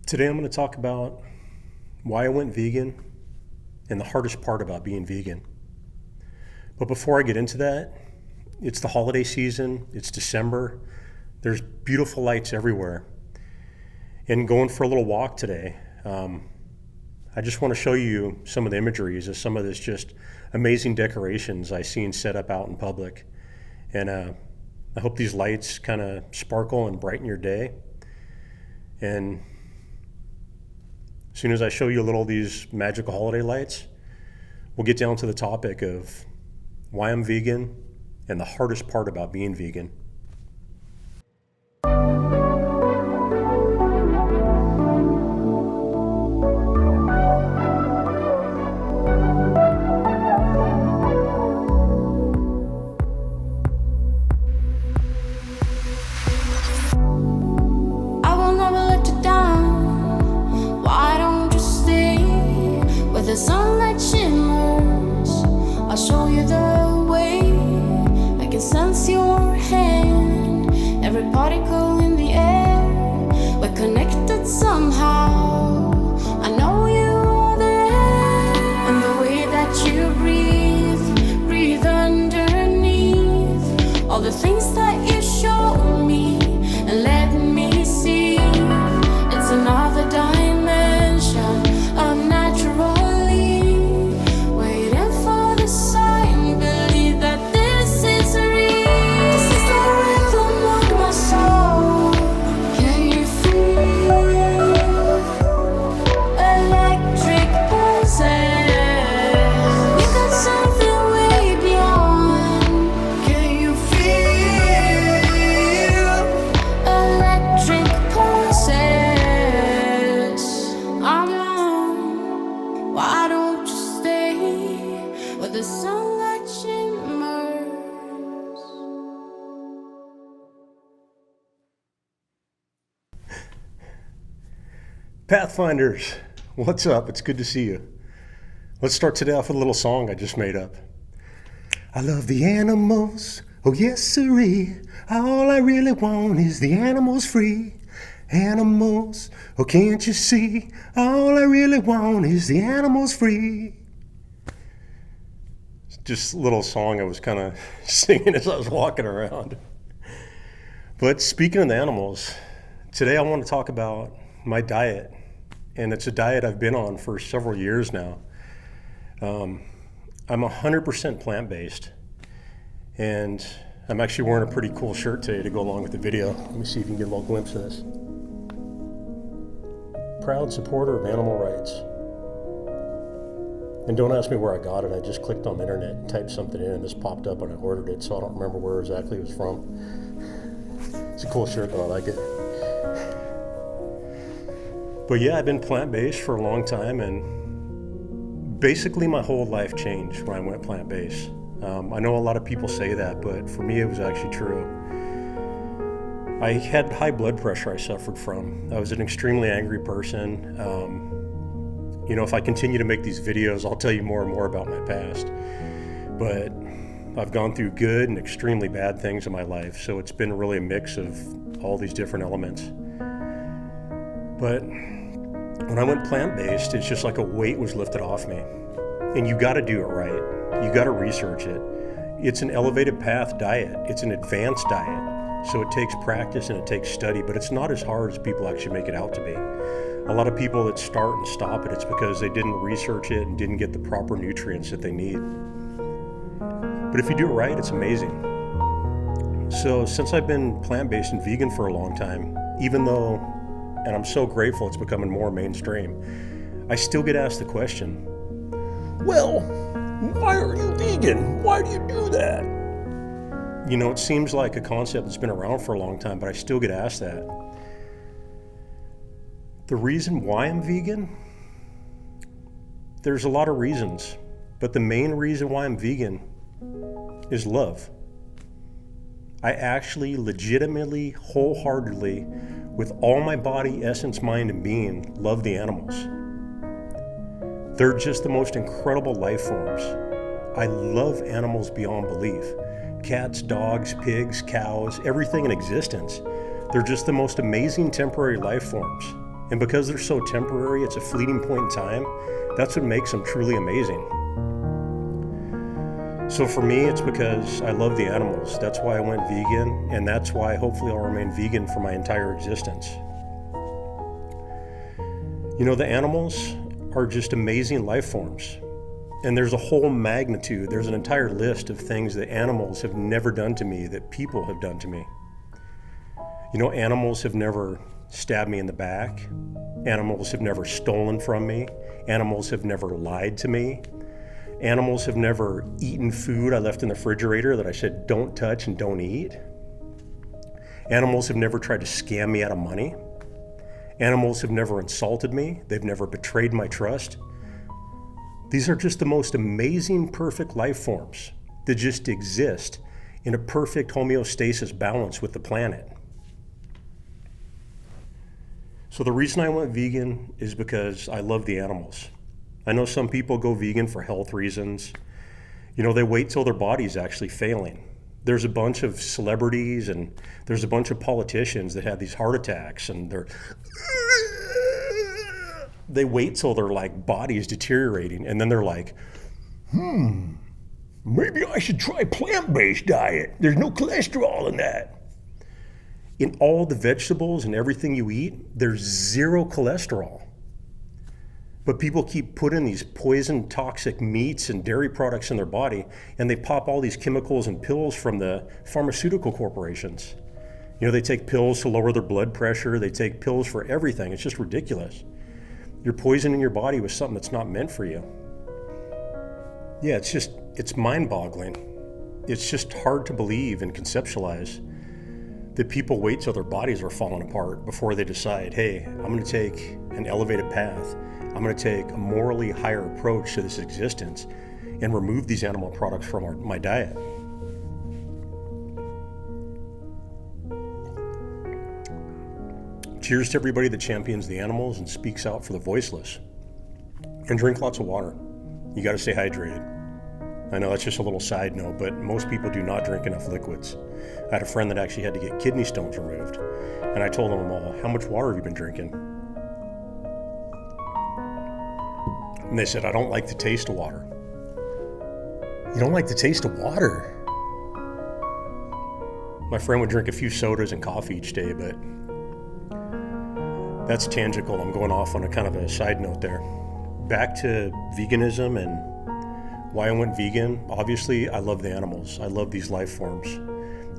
Today I'm going to talk about why I went vegan and the hardest part about being vegan. But before I get into that, it's the holiday season, it's December, there's beautiful lights everywhere. And going for a little walk today, I just want to show you some of the imageries of some of this just amazing decorations I've seen set up out in public. And I hope these lights kind of sparkle and brighten your day. And as soon as I show you a little of these magical holiday lights, we'll get down to the topic of why I'm vegan and the hardest part about being vegan. The sunlight shimmers, I'll show you the way. I can sense your hand, every particle in the air. We're connected somehow, I know you are there. And the way that you breathe underneath all the things that you show me and let me see. It's another dimension of natural. The sunlight shimmers. Pathfinders, what's up? It's good to see you. Let's start today off with a little song I just made up. I love the animals, oh yes siree. All I really want is the animals free. Animals, oh can't you see? All I really want is the animals free. Just a little song I was kind of singing as I was walking around. But speaking of the animals, today I want to talk about my diet. And it's a diet I've been on for several years now. I'm 100% plant-based. And I'm actually wearing a pretty cool shirt today to go along with the video. Let me see if you can get a little glimpse of this. Proud supporter of animal rights. And don't ask me where I got it. I just clicked on the internet and typed something in and this popped up when I ordered it, so I don't remember where exactly it was from. It's a cool shirt though, I like it. But yeah, I've been plant-based for a long time, and basically my whole life changed when I went plant-based. I know a lot of people say that, but for me it was actually true. I had high blood pressure I suffered from. I was an extremely angry person. You know, if I continue to make these videos, I'll tell you more and more about my past. But I've gone through good and extremely bad things in my life, so it's been really a mix of all these different elements. But when I went plant-based, it's just like a weight was lifted off me. And you gotta do it right. You gotta research it. It's an elevated path diet. It's an advanced diet. So it takes practice and it takes study, but it's not as hard as people actually make it out to be. A lot of people that start and stop it, it's because they didn't research it and didn't get the proper nutrients that they need. But if you do it right, it's amazing. So since I've been plant-based and vegan for a long time, even though, and I'm so grateful it's becoming more mainstream, I still get asked the question, well, why are you vegan? Why do you do that? You know, it seems like a concept that's been around for a long time, but I still get asked that. The reason why I'm vegan? There's a lot of reasons, but the main reason why I'm vegan is love. I actually legitimately, wholeheartedly, with all my body, essence, mind, and being, love the animals. They're just the most incredible life forms. I love animals beyond belief. Cats, dogs, pigs, cows, everything in existence. They're just the most amazing temporary life forms. And because they're so temporary, it's a fleeting point in time, that's what makes them truly amazing. So for me, it's because I love the animals. That's why I went vegan, and that's why hopefully I'll remain vegan for my entire existence. You know, the animals are just amazing life forms. And there's a whole magnitude, there's an entire list of things that animals have never done to me that people have done to me. You know, animals have never stabbed me in the back. Animals have never stolen from me. Animals have never lied to me. Animals have never eaten food I left in the refrigerator that I said don't touch and don't eat. Animals have never tried to scam me out of money. Animals have never insulted me. They've never betrayed my trust. These are just the most amazing, perfect life forms that just exist in a perfect homeostasis balance with the planet. So the reason I went vegan is because I love the animals. I know some people go vegan for health reasons. You know, they wait till their body's actually failing. There's a bunch of celebrities and there's a bunch of politicians that have these heart attacks and they wait till their like body is deteriorating and then they're like, maybe I should try plant-based diet. There's no cholesterol in that. In all the vegetables and everything you eat, there's zero cholesterol. But people keep putting these poison, toxic meats and dairy products in their body, and they pop all these chemicals and pills from the pharmaceutical corporations. You know, they take pills to lower their blood pressure. They take pills for everything. It's just ridiculous. You're poisoning your body with something that's not meant for you. Yeah, it's mind-boggling. It's just hard to believe and conceptualize that people wait till their bodies are falling apart before they decide, hey, I'm going to take an elevated path. I'm going to take a morally higher approach to this existence and remove these animal products from my diet. Cheers to everybody that champions the animals and speaks out for the voiceless. And drink lots of water. You got to stay hydrated. I know that's just a little side note, but most people do not drink enough liquids. I had a friend that actually had to get kidney stones removed, and I told them all, how much water have you been drinking? And they said, I don't like the taste of water. You don't like the taste of water? My friend would drink a few sodas and coffee each day, but that's tangential. I'm going off on a kind of a side note there. Back to veganism and why I went vegan. Obviously, I love the animals. I love these life forms.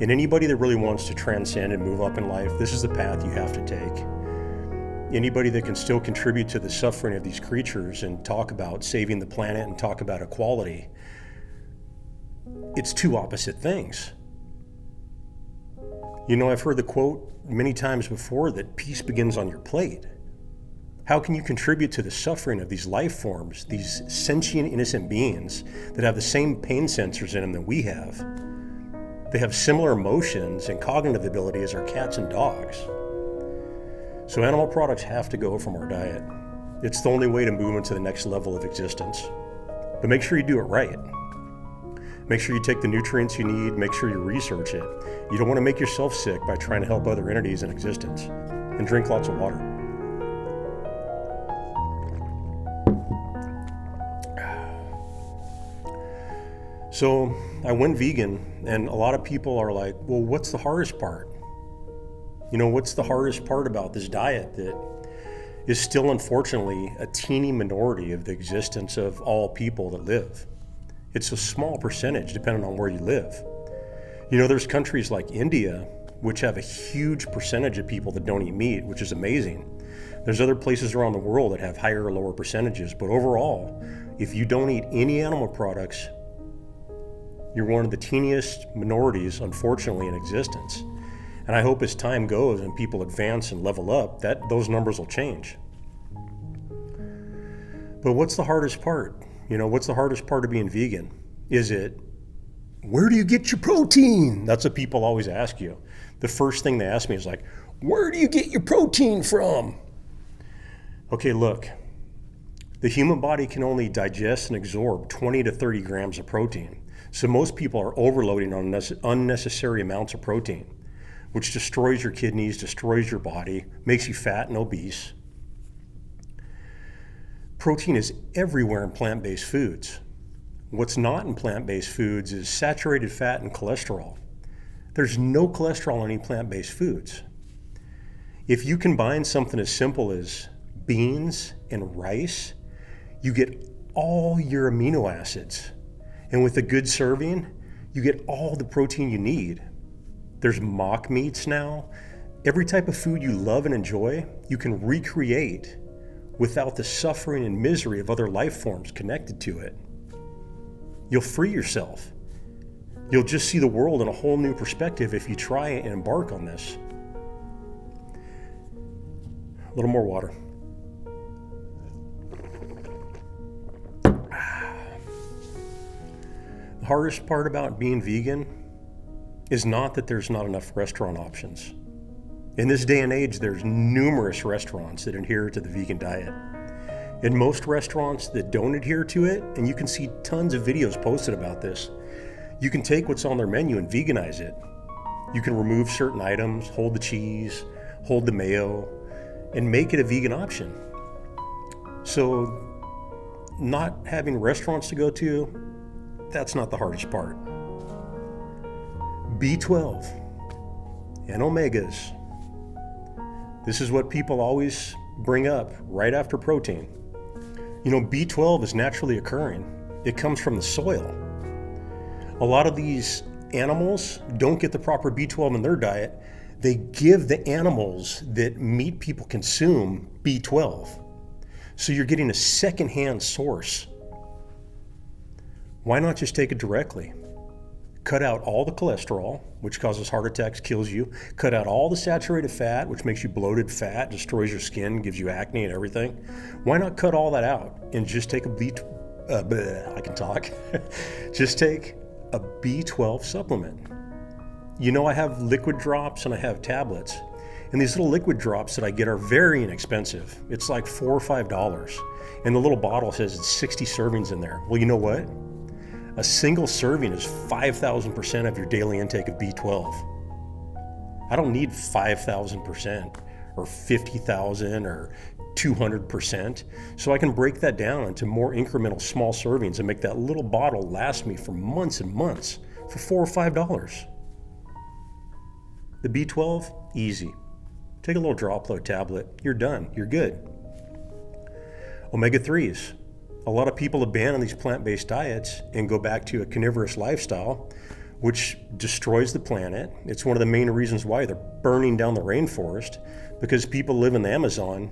And anybody that really wants to transcend and move up in life, this is the path you have to take. Anybody that can still contribute to the suffering of these creatures and talk about saving the planet and talk about equality, it's two opposite things. You know, I've heard the quote many times before that peace begins on your plate. How can you contribute to the suffering of these life forms, these sentient, innocent beings that have the same pain sensors in them that we have? They have similar emotions and cognitive ability as our cats and dogs. So animal products have to go from our diet. It's the only way to move into the next level of existence. But make sure you do it right. Make sure you take the nutrients you need, make sure you research it. You don't want to make yourself sick by trying to help other entities in existence. And drink lots of water. So I went vegan, and a lot of people are like, well, what's the hardest part? You know, what's the hardest part about this diet that is still, unfortunately, a teeny minority of the existence of all people that live? It's a small percentage depending on where you live. You know, there's countries like India, which have a huge percentage of people that don't eat meat, which is amazing. There's other places around the world that have higher or lower percentages, but overall, if you don't eat any animal products, you're one of the teeniest minorities, unfortunately, in existence. And I hope as time goes and people advance and level up, that those numbers will change. But what's the hardest part? You know, what's the hardest part of being vegan? Is it, where do you get your protein? That's what people always ask you. The first thing they ask me is like, where do you get your protein from? Okay, look, the human body can only digest and absorb 20 to 30 grams of protein. So most people are overloading on unnecessary amounts of protein, which destroys your kidneys, destroys your body, makes you fat and obese. Protein is everywhere in plant-based foods. What's not in plant-based foods is saturated fat and cholesterol. There's no cholesterol in any plant-based foods. If you combine something as simple as beans and rice, you get all your amino acids. And with a good serving, you get all the protein you need. There's mock meats now. Every type of food you love and enjoy, you can recreate without the suffering and misery of other life forms connected to it. You'll free yourself. You'll just see the world in a whole new perspective if you try and embark on this. A little more water. The hardest part about being vegan is not that there's not enough restaurant options. In this day and age, there's numerous restaurants that adhere to the vegan diet. In most restaurants that don't adhere to it, and you can see tons of videos posted about this, you can take what's on their menu and veganize it. You can remove certain items, hold the cheese, hold the mayo, and make it a vegan option. So not having restaurants to go to, that's not the hardest part. B12 and omegas. This is what people always bring up right after protein. You know, B12 is naturally occurring. It comes from the soil. A lot of these animals don't get the proper B12 in their diet. They give the animals that meat people consume B12. So you're getting a secondhand source. Why not just take it directly? Cut out all the cholesterol, which causes heart attacks, kills you. Cut out all the saturated fat, which makes you bloated fat, destroys your skin, gives you acne and everything. Why not cut all that out and just take I can talk. Just take a B12 supplement. You know, I have liquid drops and I have tablets. And these little liquid drops that I get are very inexpensive. It's like $4 or $5. And the little bottle says it's 60 servings in there. Well, you know what? A single serving is 5,000% of your daily intake of B12. I don't need 5,000% or 50,000 or 200%. So I can break that down into more incremental small servings and make that little bottle last me for months and months for $4 or $5. The B12, easy. Take a little drop load tablet, you're done, you're good. Omega-3s. A lot of people abandon these plant-based diets and go back to a carnivorous lifestyle, which destroys the planet. It's one of the main reasons why they're burning down the rainforest, because people live in the Amazon.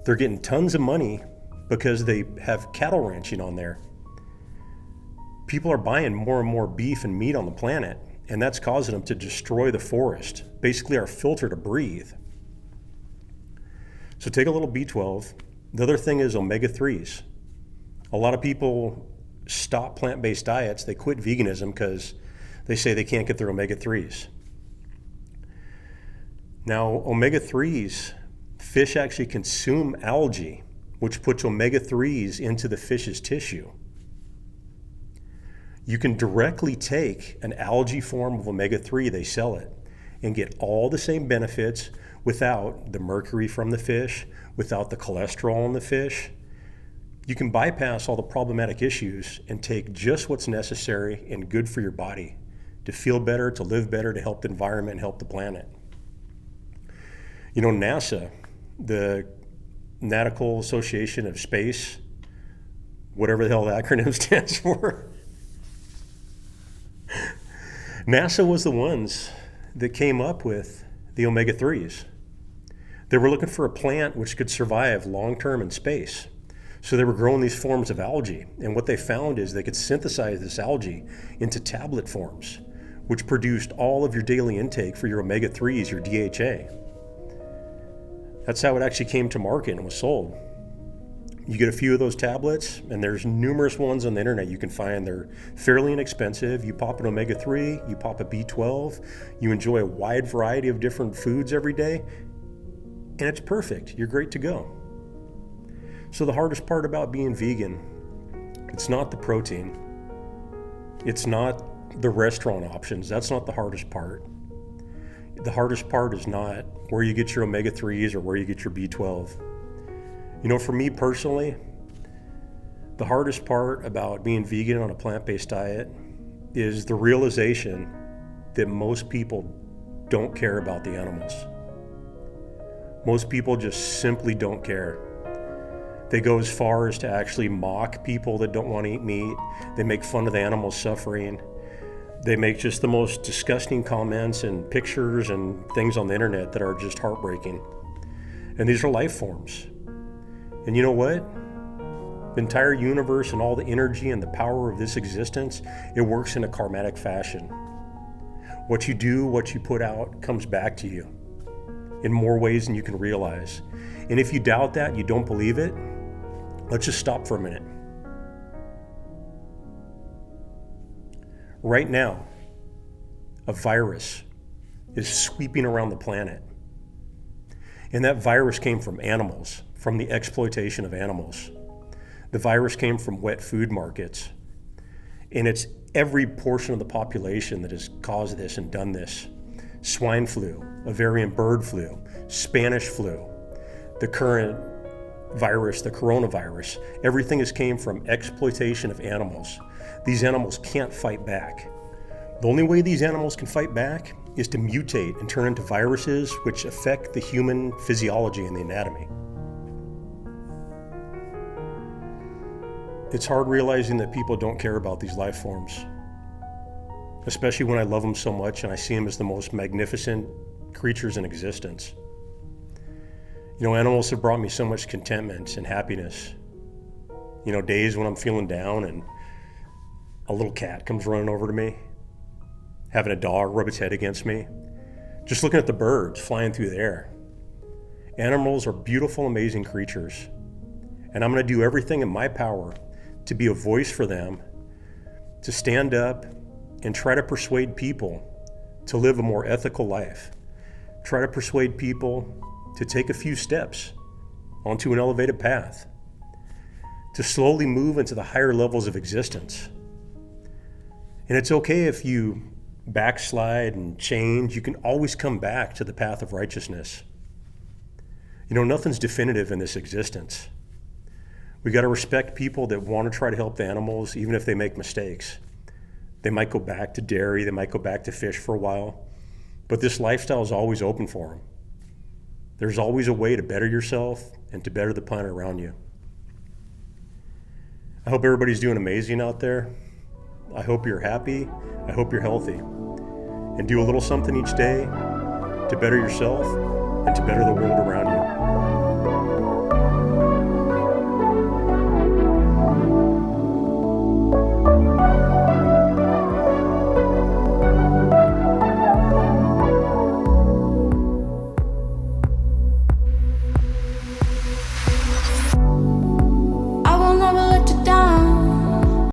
They're getting tons of money because they have cattle ranching on there. People are buying more and more beef and meat on the planet, and that's causing them to destroy the forest, basically our filter to breathe. So take a little B12. The other thing is omega-3s. A lot of people stop plant-based diets, they quit veganism because they say they can't get their omega-3s. Now, omega-3s, fish actually consume algae, which puts omega-3s into the fish's tissue. You can directly take an algae form of omega-3, they sell it, and get all the same benefits without the mercury from the fish, without the cholesterol in the fish. You can bypass all the problematic issues and take just what's necessary and good for your body to feel better, to live better, to help the environment and help the planet. You know, NASA, the Nautical Association of Space, whatever the hell the acronym stands for, NASA was the ones that came up with the omega-3s. They were looking for a plant which could survive long-term in space. So they were growing these forms of algae, and what they found is they could synthesize this algae into tablet forms, which produced all of your daily intake for your omega-3s, your DHA. That's how it actually came to market and was sold. You get a few of those tablets, and there's numerous ones on the internet you can find. They're fairly inexpensive. You pop an omega-3, you pop a B12, you enjoy a wide variety of different foods every day, and it's perfect. You're great to go. So the hardest part about being vegan, it's not the protein. It's not the restaurant options. That's not the hardest part. The hardest part is not where you get your omega-3s or where you get your B12. You know, for me personally, The hardest part about being vegan on a plant-based diet is the realization that most people don't care about the animals. Most people just simply don't care. They go as far as to actually mock people that don't want to eat meat. They make fun of the animals suffering. They make just the most disgusting comments and pictures and things on the internet that are just heartbreaking. And these are life forms. And you know what? The entire universe and all the energy and the power of this existence, it works in a karmatic fashion. What you do, what you put out, comes back to you in more ways than you can realize. And if you doubt that, you don't believe it, let's just stop for a minute. Right now, a virus is sweeping around the planet. And that virus came from animals, from the exploitation of animals. The virus came from wet food markets. And it's every portion of the population that has caused this and done this. Swine flu, avian bird flu, Spanish flu, the current virus, the coronavirus, everything has came from exploitation of animals. These animals can't fight back. The only way these animals can fight back is to mutate and turn into viruses which affect the human physiology and the anatomy. It's hard realizing that people don't care about these life forms, especially when I love them so much and I see them as the most magnificent creatures in existence. You know, animals have brought me so much contentment and happiness. You know, days when I'm feeling down and a little cat comes running over to me, having a dog rub its head against me, just looking at the birds flying through the air. Animals are beautiful, amazing creatures, and I'm going to do everything in my power to be a voice for them, to stand up and try to persuade people to live a more ethical life. Try to persuade people to take a few steps onto an elevated path, to slowly move into the higher levels of existence. And it's okay if you backslide and change. You can always come back to the path of righteousness. You know, nothing's definitive in this existence. We got to respect people that want to try to help the animals, even if they make mistakes. They might go back to dairy, they might go back to fish for a while, but this lifestyle is always open for them. There's always a way to better yourself and to better the planet around you. I hope everybody's doing amazing out there. I hope you're happy. I hope you're healthy. And do a little something each day to better yourself and to better the world around you.